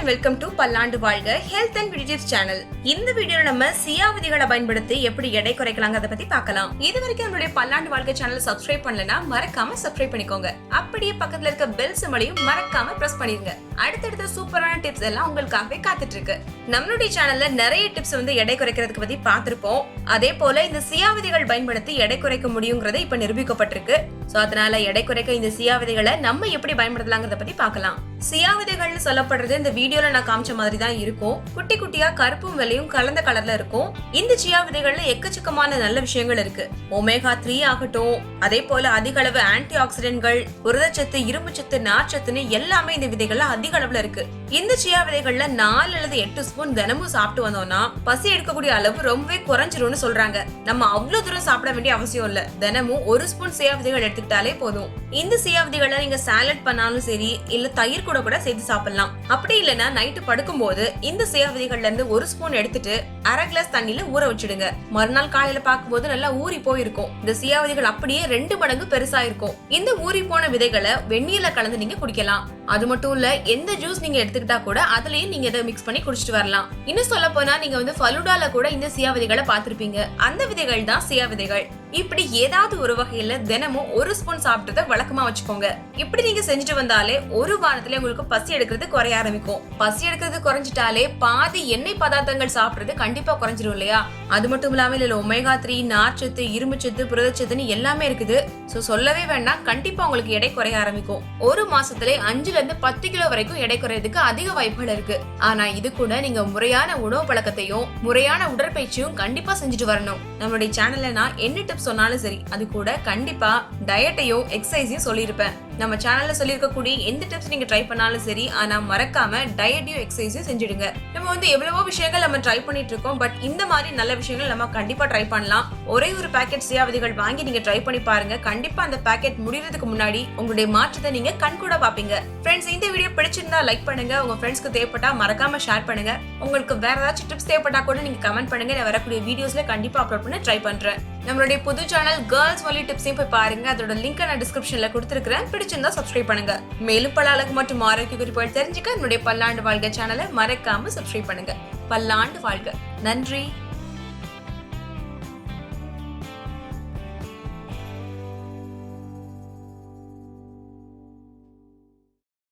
Welcome to பல்லாண்டு வாழ்க health and beauty tips channel. இந்த வீடியோல நம்ம சியா விதிகளை பயன்படுத்தி எப்படி எடை குறைக்கலாம்ங்கறத பத்தி பார்க்கலாம். இது வரைக்கும் நம்மளுடைய பல்லாண்டு வாழ்க சேனலை சப்ஸ்கிரைப் பண்ணலனா மறக்காம சப்ஸ்கிரைப் பண்ணிக்கோங்க. அப்படியே பக்கத்துல இருக்க பெல் சிம்பலையும் மறக்காம பிரஸ் பண்ணிருங்க. அடுத்தடுத்த சூப்பரான டிப்ஸ் எல்லாம் உங்களுக்காகவே காத்துட்டு இருக்கு. நம்மளுடைய சேனல்ல நிறைய டிப்ஸ் எடை குறைக்கிறதுக்கு பத்தி பார்த்திருப்போம். அதே போல இந்த சியா விதிகள் பயன்படுத்தி எடை குறைக்க முடியுங்கிறது இப்ப நிரூபிக்கப்பட்டிருக்கு. சோ அதனால எடை குறைக்க இந்த சியா விதைகளை நம்ம எப்படி பயன்படுத்தலாங்கிறத பத்தி பார்க்கலாம். சியா விதைகள்னு சொல்லப்படுறது இந்த வீடியோல நான் காமிச்ச மாதிரி தான் இருக்கும். குட்டி குட்டியா கருப்பும் வெள்ளையும் கலந்த கலர்ல இருக்கும். இந்த சியா விதைகள்ல எக்கச்சக்கமான நல்ல விஷயங்கள் இருக்கு. ஒமேகா 3 ஆகட்டும், அதே போல அதிக அளவு ஆன்டி ஆக்சிடென்ட்கள், புரதச்சத்து, இரும்புச்சத்து, நார்ச்சத்துன்னு எல்லாமே இந்த விதைகள்ல அதிக அளவுல இருக்கு. இந்த சியா விதைகள்ல 4 அல்லது 8 ஸ்பூன் தினமும் சாப்பிட்டு வந்தோம்னா பசி எடுக்கக்கூடிய அளவு ரொம்பவே குறைஞ்சிரும்னு சொல்றாங்க. நம்ம அவ்வளவு தூரம் சாப்பிட வேண்டிய அவசியம் இல்ல. தினமும் 1 ஸ்பூன் சியா விதைகள் எடுத்துக்கிட்டாலே போதும். இந்த சியா விதைகளை நீங்க சாலட் பண்ணாலும் சரி, இல்ல தயிர் கூட சேர்த்து சாப்பிடலாம். அப்படி இல்லைன்னா நைட்டு படுக்கும் போது இந்த சியா விதைகள்ல இருந்து 1 ஸ்பூன் எடுத்துட்டு அரை கிளாஸ் தண்ணியில ஊற வச்சிடுங்க. மறுநாள் காலையில பார்க்கும்போது நல்லா ஊறி போயிருக்கும். இந்த சியா விதைகள் அப்படியே 2 மடங்கு பெருசா இருக்கும். இந்த ஊறி போன விதைகளை வெந்நீர்ல கலந்து நீங்க குடிக்கலாம். அது மட்டும் இல்ல, எந்த ஜூஸ் நீங்க எடுத்துக்கிட்டா கூட அதுலயும் நீங்க இதை மிக்ஸ் பண்ணி குடிச்சிட்டு வரலாம். இன்னும் சொல்ல போனா நீங்க ஃபலூடால கூட இந்த சியா விதைகளை பார்த்திருப்பீங்க. அந்த விதைகள் தான் சியா விதைகள். இப்படி ஏதாவது ஒரு வகையில தினமும் 1 ஸ்பூன் சாப்பிட்டத வழக்கமா வச்சுக்கோங்க. இப்படி நீங்க செஞ்சுட்டு வந்தாலே ஒரு வாரத்துல உங்களுக்கு பசி எடுக்கிறது குறைய ஆரம்பிக்கும். பசி எடுக்கிறது குறைஞ்சிட்டாலே பாதி எண்ணெய் பதார்த்தங்கள் சாப்பிடுறது கண்டிப்பா குறைஞ்சிரும் இல்லையா? அது மட்டும் இல்லாம இதுல ஒமேகா 3, நார்ச்சத்து, இரும்புச்சத்து, புரதச்சத்துன்னு எல்லாமே இருக்குது. சோ சொல்லவே வேண்டாம், கண்டிப்பா உங்களுக்கு எடை குறைய ஆரம்பிக்கும். ஒரு மாசத்துல 5ல இருந்து 10 கிலோ வரைக்கும் எடை குறையறதுக்கு அதிக வாய்ப்புகள் இருக்கு. ஆனா இது கூட நீங்க முறையான உணவு பழக்கத்தையும் முறையான உடற்பயிற்சியும் கண்டிப்பா செஞ்சுட்டு வரணும். நம்மளுடைய சேனல்ல நான் என்ன சொன்னாலும் சரி, அது கூட கண்டிப்பா டயட்டையும் எக்ஸசைஸையும் சொல்லியிருப்பேன். நம்ம சேனல்ல சொல்லிருக்கக்கூடிய எந்த டிப்ஸ் நீங்க ட்ரை பண்ணாலும் சரி, ஆனா மறக்காம டயட்டையும் எக்ஸசைஸையும் செஞ்சிடுங்க. நம்ம எவ்வளவோ விஷயங்கள் நம்ம ட்ரை பண்ணிட்டு இருக்கோம். பட் இந்த மாதிரி நல்ல விஷயங்கள் நம்ம கண்டிப்பா ட்ரை பண்ணலாம். ஒரே ஒரு பாக்கெட் சியா விதைகள் வாங்கி நீங்க ட்ரை பண்ணி பாருங்க. கண்டிப்பா அந்த பாக்கெட் முடியறதுக்கு முன்னாடி உங்களுடைய மாற்றத்தை நீங்க கண்கூட பாப்பீங்க. ஃப்ரெண்ட்ஸ், இந்த வீடியோ பிடிச்சிருந்தா லைக் பண்ணுங்க. உங்க ஃப்ரெண்ட்ஸ்க்கு தேவைப்பட்டா மறக்காம ஷேர் பண்ணுங்க. உங்களுக்கு வேற ஏதாச்சும் டிப்ஸ் தேவைப்பட்டா கூட நீங்க கமெண்ட் பண்ணுங்க. நான் வரக்கூடிய வீடியோஸ்ல கண்டிப்பா அப்லோட் பண்ண ட்ரை பண்றேன். நம்மளுடைய புது சேனல் கேர்ள்ஸ் ஒன்லி டிப்ஸையும் போய் பாருங்க. அதோட லிங்க் நான் டிஸ்கிரிப்ஷன்ல கொடுத்திருக்கிறேன். பிடிச்சிருந்தா சப்ஸ்கிரைப் பண்ணுங்க. மேலும் பல அழகு மற்றும் ஆரோக்கிய குறிப்புகள் தெரிஞ்சுக்க என்னுடைய பல்லாண்டு வாழ்க சேனலை மறக்காம சப்ஸ்கிரைப் பண்ணுங்க. பல்லாண்டு வாழ்க. நன்றி.